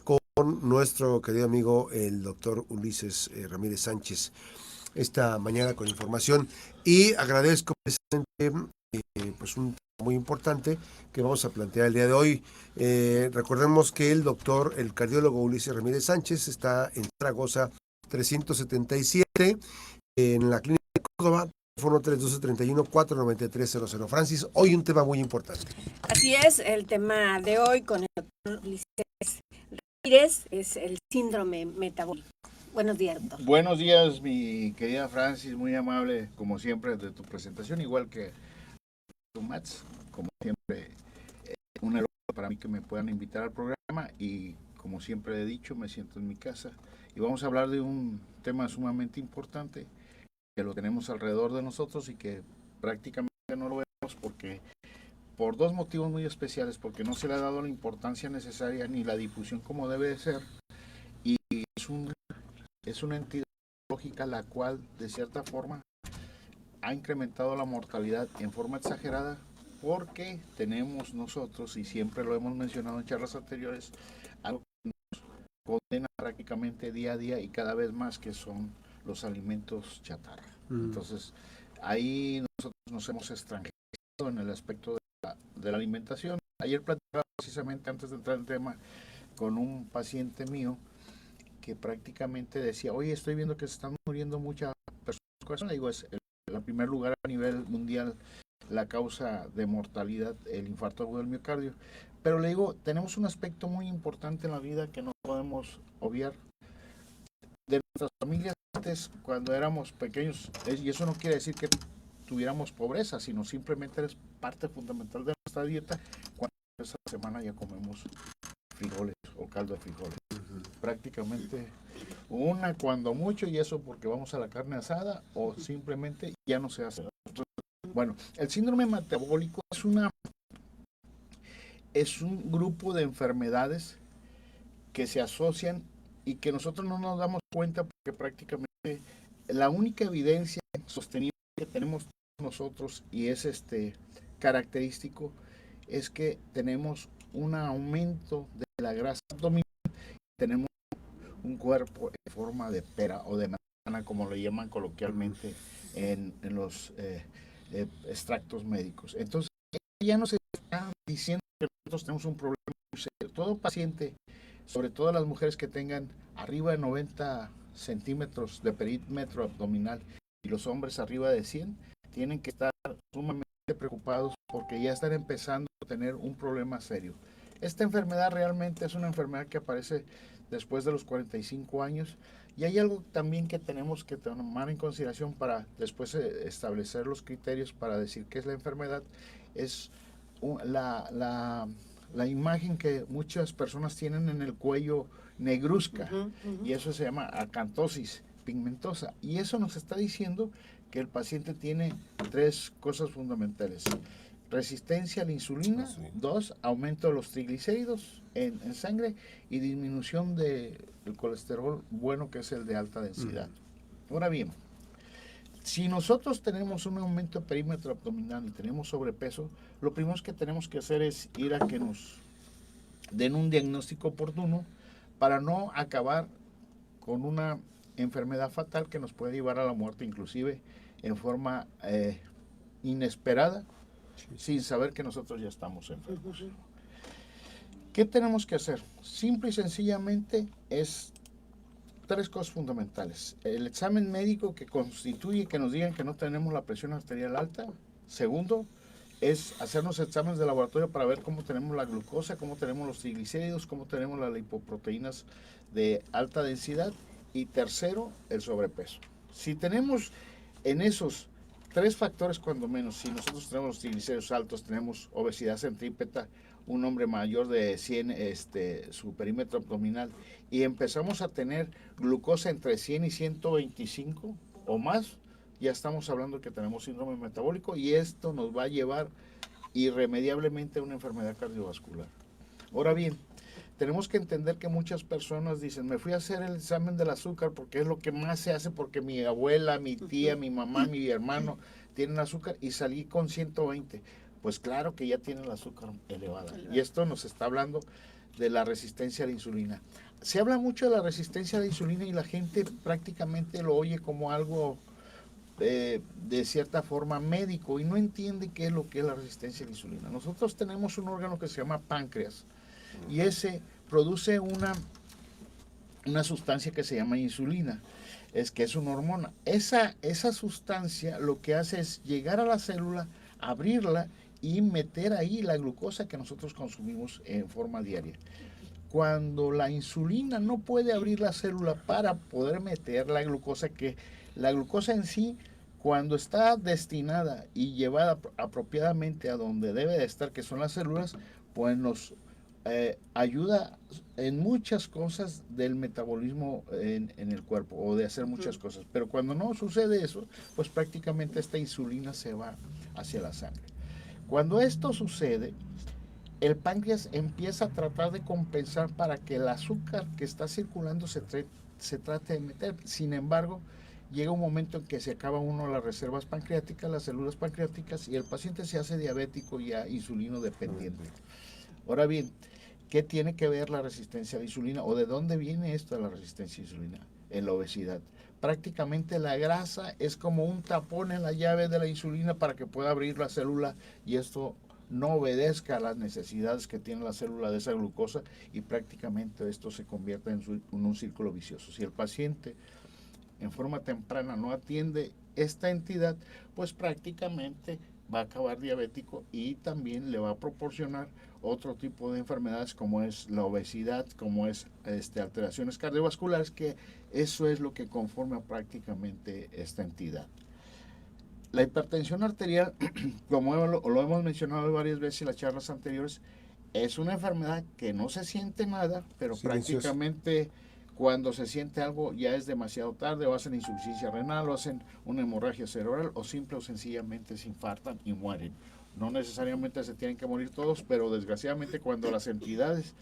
con nuestro querido amigo el doctor Ulises Ramírez Sánchez esta mañana con información y agradezco precisamente pues un tema muy importante que vamos a plantear el día de hoy. Recordemos que el cardiólogo Ulises Ramírez Sánchez está en Zaragoza 377 en la clínica de Córdoba, teléfono 312-31-493-00. Francis, hoy un tema muy importante. Así es, el tema de hoy con el doctor Ulises Ramírez es el síndrome metabólico. Buenos días, doctor. Buenos días, mi querida Francis, muy amable como siempre de tu presentación, igual que tu Mats, como siempre, un honor para mí que me puedan invitar al programa y como siempre he dicho, me siento en mi casa y vamos a hablar de un tema sumamente importante que lo tenemos alrededor de nosotros y que prácticamente no lo vemos por dos motivos muy especiales, porque no se le ha dado la importancia necesaria ni la difusión como debe de ser y es una entidad lógica la cual de cierta forma ha incrementado la mortalidad en forma exagerada porque tenemos nosotros, y siempre lo hemos mencionado en charlas anteriores, algo que nos condena prácticamente día a día y cada vez más, que son los alimentos chatarra. Entonces, ahí nosotros nos hemos extranjerizado en el aspecto de la alimentación. Ayer platicaba precisamente antes de entrar en el tema con un paciente mío que prácticamente decía, oye, estoy viendo que se están muriendo muchas personas. Le digo, es en primer lugar a nivel mundial la causa de mortalidad, el infarto agudo del miocardio. Pero le digo, tenemos un aspecto muy importante en la vida que no podemos obviar. De nuestras familias antes, cuando éramos pequeños, y eso no quiere decir que tuviéramos pobreza, sino simplemente es parte fundamental de nuestra dieta. Cuando esa semana ya comemos frijoles o caldo de frijoles. Prácticamente una cuando mucho, y eso porque vamos a la carne asada o simplemente ya no se hace. Bueno, el síndrome metabólico es un grupo de enfermedades que se asocian y que nosotros no nos damos cuenta porque prácticamente la única evidencia sostenible que tenemos nosotros y es característico es que tenemos un aumento de la grasa abdominal, tenemos un cuerpo en forma de pera o de manzana, como lo llaman coloquialmente en los extractos médicos. Entonces, ya nos está diciendo que nosotros tenemos un problema muy serio. Todo paciente, sobre todo las mujeres que tengan arriba de 90 centímetros de perímetro abdominal y los hombres arriba de 100, tienen que estar sumamente preocupados porque ya están empezando a tener un problema serio. Esta enfermedad realmente es una enfermedad que aparece después de los 45 años y hay algo también que tenemos que tomar en consideración para después establecer los criterios para decir qué es la enfermedad. Es la imagen que muchas personas tienen en el cuello negruzca, y eso se llama acantosis pigmentosa, y eso nos está diciendo que el paciente tiene tres cosas fundamentales: resistencia a la insulina, 2, aumento de los triglicéridos en sangre y disminución del colesterol bueno, que es el de alta densidad. Ahora bien, si nosotros tenemos un aumento de perímetro abdominal y tenemos sobrepeso, lo primero que tenemos que hacer es ir a que nos den un diagnóstico oportuno para no acabar con una enfermedad fatal que nos puede llevar a la muerte, inclusive en forma inesperada, sin saber que nosotros ya estamos enfermos. ¿Qué tenemos que hacer? Simple y sencillamente es tres cosas fundamentales: el examen médico que constituye que nos digan que no tenemos la presión arterial alta. Segundo, es hacernos exámenes de laboratorio para ver cómo tenemos la glucosa, cómo tenemos los triglicéridos, cómo tenemos las lipoproteínas de alta densidad. Y tercero, el sobrepeso. Si tenemos en esos tres factores, cuando menos, si nosotros tenemos los triglicéridos altos, tenemos obesidad centrípeta, un hombre mayor de 100, su perímetro abdominal, y empezamos a tener glucosa entre 100 y 125 o más, ya estamos hablando que tenemos síndrome metabólico, y esto nos va a llevar irremediablemente a una enfermedad cardiovascular. Ahora bien, tenemos que entender que muchas personas dicen, me fui a hacer el examen del azúcar porque es lo que más se hace, porque mi abuela, mi tía, mi mamá, mi hermano tienen azúcar y salí con 120. Pues claro que ya tienen el azúcar elevada. Y esto nos está hablando de la resistencia a la insulina. Se habla mucho de la resistencia a la insulina y la gente prácticamente lo oye como algo de cierta forma médico y no entiende qué es lo que es la resistencia a la insulina. Nosotros tenemos un órgano que se llama páncreas y ese produce una sustancia que se llama insulina, que es una hormona. Esa sustancia lo que hace es llegar a la célula, abrirla y meter ahí la glucosa que nosotros consumimos en forma diaria. Cuando la insulina no puede abrir la célula para poder meter la glucosa, que la glucosa en sí, cuando está destinada y llevada apropiadamente a donde debe de estar, que son las células, pues nos ayuda en muchas cosas del metabolismo en el cuerpo o de hacer muchas cosas. Pero cuando no sucede eso, pues prácticamente esta insulina se va hacia la sangre. Cuando esto sucede, el páncreas empieza a tratar de compensar para que el azúcar que está circulando se trate de meter. Sin embargo, llega un momento en que se acaba uno las reservas pancreáticas, las células pancreáticas, y el paciente se hace diabético y ya insulino dependiente. Ahora bien, ¿qué tiene que ver la resistencia a la insulina o de dónde viene esto de la resistencia a la insulina? En la obesidad. Prácticamente la grasa es como un tapón en la llave de la insulina para que pueda abrir la célula y esto no obedezca a las necesidades que tiene la célula de esa glucosa y prácticamente esto se convierte en un círculo vicioso. Si el paciente en forma temprana no atiende esta entidad, pues prácticamente va a acabar diabético y también le va a proporcionar otro tipo de enfermedades como es la obesidad, como es alteraciones cardiovasculares, que eso es lo que conforma prácticamente esta entidad. La hipertensión arterial, como lo hemos mencionado varias veces en las charlas anteriores, es una enfermedad que no se siente nada, pero silenciosa. prácticamente cuando se siente algo ya es demasiado tarde, o hacen insuficiencia renal, o hacen una hemorragia cerebral, o simple o sencillamente se infartan y mueren. No necesariamente se tienen que morir todos, pero desgraciadamente cuando las entidades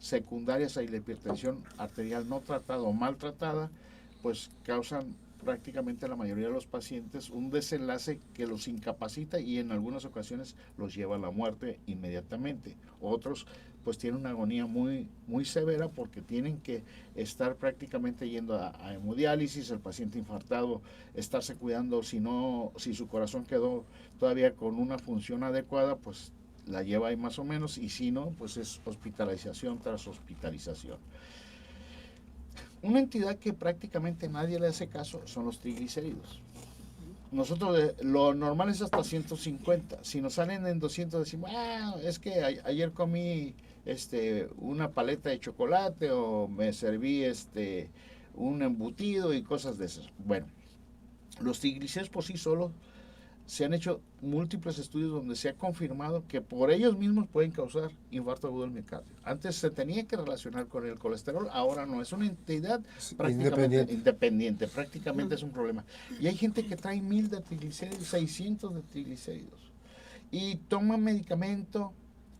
secundarias a la hipertensión arterial no tratada o maltratada, pues causan prácticamente la mayoría de los pacientes un desenlace que los incapacita y en algunas ocasiones los lleva a la muerte inmediatamente. Otros pues tienen una agonía muy, muy severa porque tienen que estar prácticamente yendo a hemodiálisis, el paciente infartado, estarse cuidando, si su corazón quedó todavía con una función adecuada, pues la lleva ahí más o menos, y si no, pues es hospitalización tras hospitalización. Una entidad que prácticamente nadie le hace caso son los triglicéridos. Nosotros lo normal es hasta 150. Si nos salen en 200 decimos, es que ayer comí una paleta de chocolate o me serví un embutido y cosas de esas. Bueno, los triglicéridos por sí solos se han hecho múltiples estudios donde se ha confirmado que por ellos mismos pueden causar infarto agudo del miocardio. Antes se tenía que relacionar con el colesterol, ahora no, es una entidad prácticamente independiente, prácticamente es un problema. Y hay gente que trae 1000 de triglicéridos, 600 de triglicéridos y toma medicamento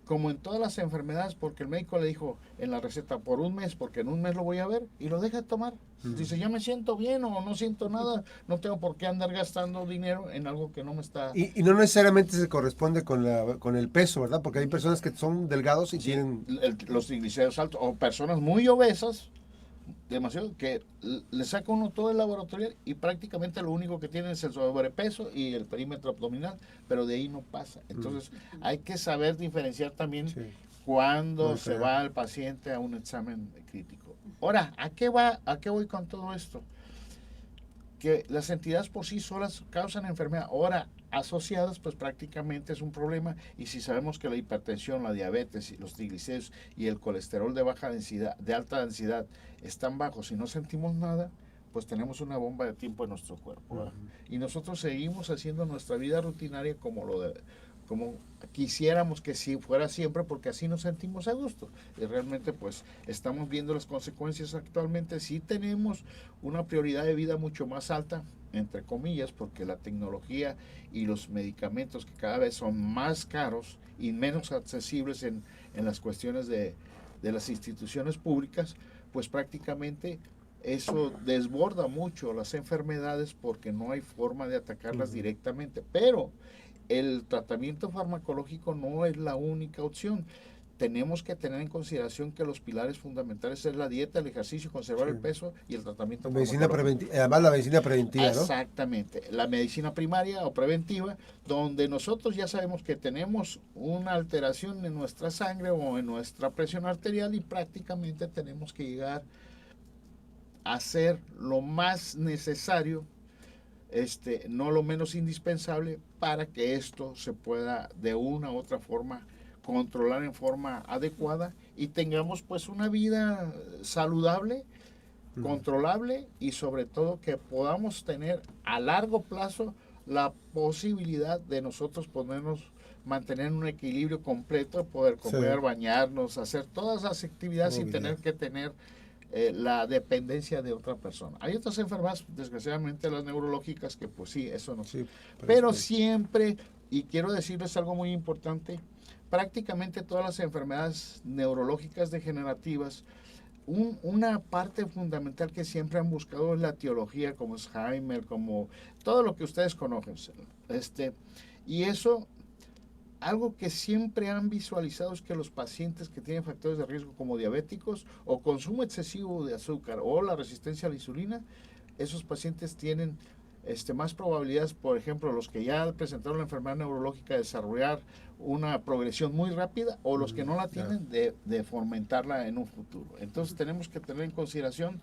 como en todas las enfermedades, porque el médico le dijo en la receta por un mes, porque en un mes lo voy a ver, y lo deja de tomar. Dice, ya me siento bien o no siento nada, no tengo por qué andar gastando dinero en algo que no me está... Y no necesariamente se corresponde con el peso, ¿verdad? Porque hay personas que son delgados y tienen... los triglicéridos altos, o personas muy obesas, demasiado, que le saca uno todo el laboratorial y prácticamente lo único que tienen es el sobrepeso y el perímetro abdominal, pero de ahí no pasa. Entonces hay que saber diferenciar también cuando se va el paciente a un examen crítico. Ahora, ¿a qué voy con todo esto? Que las entidades por sí solas causan enfermedad. Ahora, asociadas, pues prácticamente es un problema. Y si sabemos que la hipertensión, la diabetes, los triglicéridos y el colesterol de baja densidad, de alta densidad, están bajos y no sentimos nada, pues tenemos una bomba de tiempo en nuestro cuerpo. Y nosotros seguimos haciendo nuestra vida rutinaria como quisiéramos que sí fuera siempre, porque así nos sentimos a gusto. Y realmente pues estamos viendo las consecuencias actualmente. Sí tenemos una prioridad de vida mucho más alta, entre comillas, porque la tecnología y los medicamentos que cada vez son más caros y menos accesibles en las cuestiones de las instituciones públicas, pues prácticamente eso desborda mucho las enfermedades porque no hay forma de atacarlas directamente. Pero el tratamiento farmacológico no es la única opción. tenemos que tener en consideración que los pilares fundamentales es la dieta, el ejercicio, conservar Sí. el peso y el tratamiento. Medicina preventiva, además la medicina preventiva, ¿no? Exactamente, la medicina primaria o preventiva, donde nosotros ya sabemos que tenemos una alteración en nuestra sangre o en nuestra presión arterial y prácticamente tenemos que llegar a hacer lo más necesario, no lo menos indispensable, para que esto se pueda de una u otra forma controlar en forma adecuada y tengamos pues una vida saludable, controlable y sobre todo que podamos tener a largo plazo la posibilidad de nosotros podernos mantener un equilibrio completo, poder comer, Sí. bañarnos, hacer todas las actividades sin Movilidad. tener que tener la dependencia de otra persona. Hay otras enfermedades, desgraciadamente las neurológicas, que pues sí, eso no. Sí, Pero sí. siempre, y quiero decirles algo muy importante, prácticamente todas las enfermedades neurológicas degenerativas, una parte fundamental que siempre han buscado es la etiología, como Alzheimer, como todo lo que ustedes conocen. Y eso, algo que siempre han visualizado es que los pacientes que tienen factores de riesgo como diabéticos o consumo excesivo de azúcar o la resistencia a la insulina, esos pacientes tienen más probabilidades, por ejemplo, los que ya presentaron la enfermedad neurológica, de desarrollar una progresión muy rápida o los que no la tienen de fomentarla en un futuro. Entonces tenemos que tener en consideración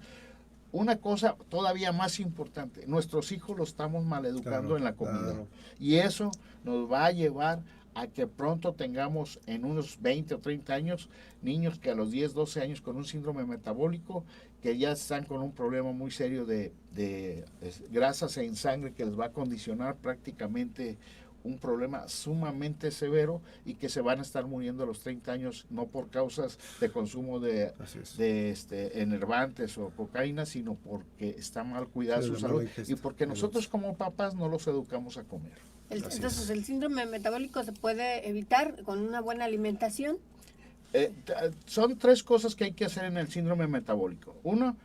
una cosa todavía más importante: nuestros hijos los estamos maleducando en la comida, y eso nos va a llevar a que pronto tengamos en unos 20 o 30 años niños que a los 10, 12 años con un síndrome metabólico, que ya están con un problema muy serio de grasas en sangre que les va a condicionar prácticamente un problema sumamente severo, y que se van a estar muriendo a los 30 años, no por causas de consumo de enervantes o cocaína, sino porque está mal cuidada su salud y porque nosotros como papás no los educamos a comer. Entonces, ¿el síndrome metabólico se puede evitar con una buena alimentación? Son 3 cosas que hay que hacer en el síndrome metabólico. Uno,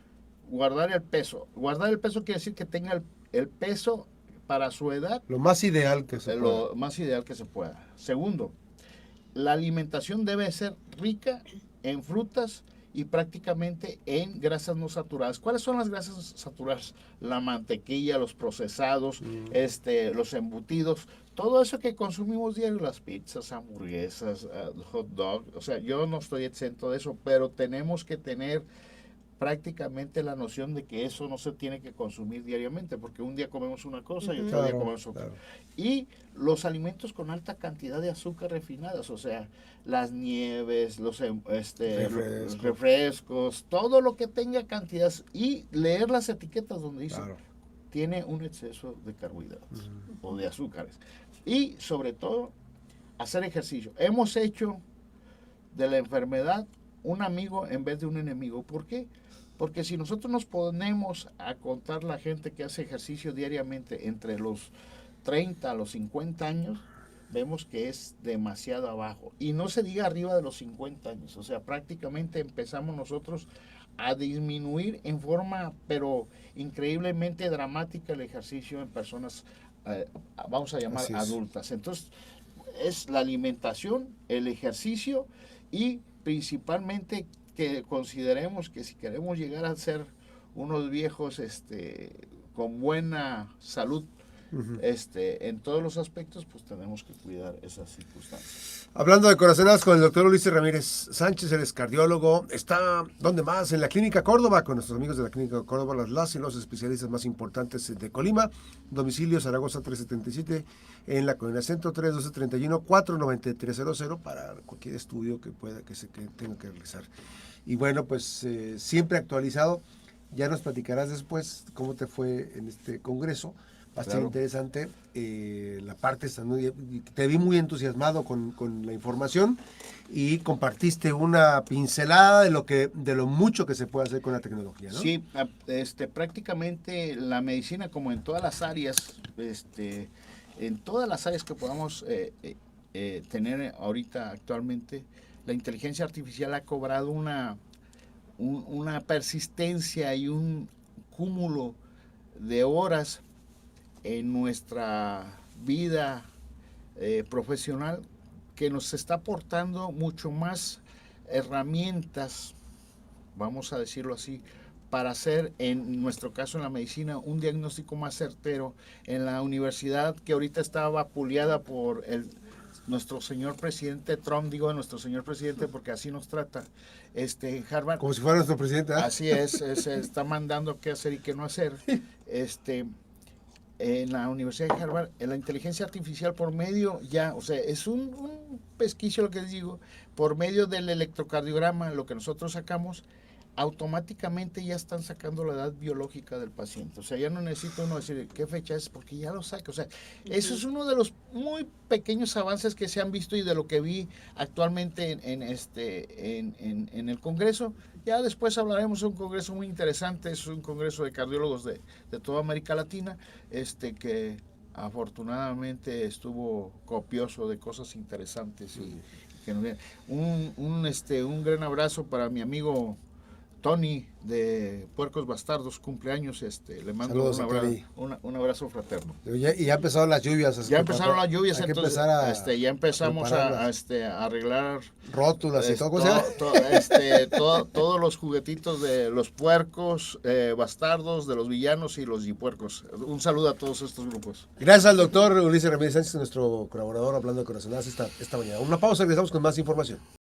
guardar el peso. Guardar el peso quiere decir que tenga el peso para su edad. Lo más ideal que se pueda. Lo más ideal que se pueda. Segundo, la alimentación debe ser rica en frutas y prácticamente en grasas no saturadas. ¿Cuáles son las grasas saturadas? La mantequilla, los procesados, los embutidos, todo eso que consumimos diario, las pizzas, hamburguesas, hot dog. O sea, yo no estoy exento de eso, pero tenemos que tener prácticamente la noción de que eso no se tiene que consumir diariamente, porque un día comemos una cosa y otro día comemos otra. Claro. Y los alimentos con alta cantidad de azúcar refinadas, o sea, las nieves, los refrescos, todo lo que tenga cantidad, y leer las etiquetas donde dice tiene un exceso de carbohidratos o de azúcares. Y sobre todo, hacer ejercicio. Hemos hecho de la enfermedad un amigo en vez de un enemigo. ¿Por qué? Porque si nosotros nos ponemos a contar la gente que hace ejercicio diariamente entre los 30 a los 50 años, vemos que es demasiado abajo. Y no se diga arriba de los 50 años. O sea, prácticamente empezamos nosotros a disminuir en forma, pero increíblemente dramática, el ejercicio en personas, vamos a llamar adultas. Entonces, es la alimentación, el ejercicio y principalmente que consideremos que si queremos llegar a ser unos viejos con buena salud en todos los aspectos, pues tenemos que cuidar esas circunstancias. Hablando de corazonadas con el doctor Ulises Ramírez Sánchez, él es cardiólogo, está, ¿dónde más? En la Clínica Córdoba, con nuestros amigos de la Clínica Córdoba, las y los especialistas más importantes de Colima. Domicilio Zaragoza 377, en la Colonia Centro, 312-31-49300, para cualquier estudio que tenga que realizar. Y bueno, pues siempre actualizado. Ya nos platicarás después cómo te fue en este congreso. Va a ser interesante la parte. Te vi muy entusiasmado con la información y compartiste una pincelada de lo mucho que se puede hacer con la tecnología, ¿no? Sí, prácticamente la medicina, como en todas las áreas, en todas las áreas que podamos tener ahorita actualmente, la inteligencia artificial ha cobrado una persistencia y un cúmulo de horas en nuestra vida profesional que nos está aportando mucho más herramientas, vamos a decirlo así, para hacer, en nuestro caso en la medicina, un diagnóstico más certero. En la universidad, que ahorita está vapuleada por nuestro señor presidente Trump, digo nuestro señor presidente porque así nos trata, Harvard. Como si fuera nuestro presidente, ¿eh? Así es, está mandando qué hacer y qué no hacer. En la Universidad de Harvard, en la inteligencia artificial por medio ya, o sea, es un pesquisio lo que les digo, por medio del electrocardiograma, lo que nosotros sacamos, automáticamente ya están sacando la edad biológica del paciente. O sea, ya no necesita uno decir qué fecha es, porque ya lo saca. O sea, eso es uno de los muy pequeños avances que se han visto y de lo que vi actualmente en el Congreso. Ya después hablaremos de un congreso muy interesante, es un congreso de cardiólogos de toda América Latina, que afortunadamente estuvo copioso de cosas interesantes. Y que un gran abrazo para mi amigo Tony de Puercos Bastardos, cumpleaños, le mando un abrazo fraterno. Y ya empezaron las lluvias. Ya empezaron las lluvias, entonces ya empezamos a arreglar rótulas y todo, todos los juguetitos de los puercos bastardos, de los villanos y los yipuercos. Un saludo a todos estos grupos. Gracias al doctor Ulises Ramírez Sánchez, nuestro colaborador hablando de corazonadas esta mañana. Una pausa, regresamos con más información.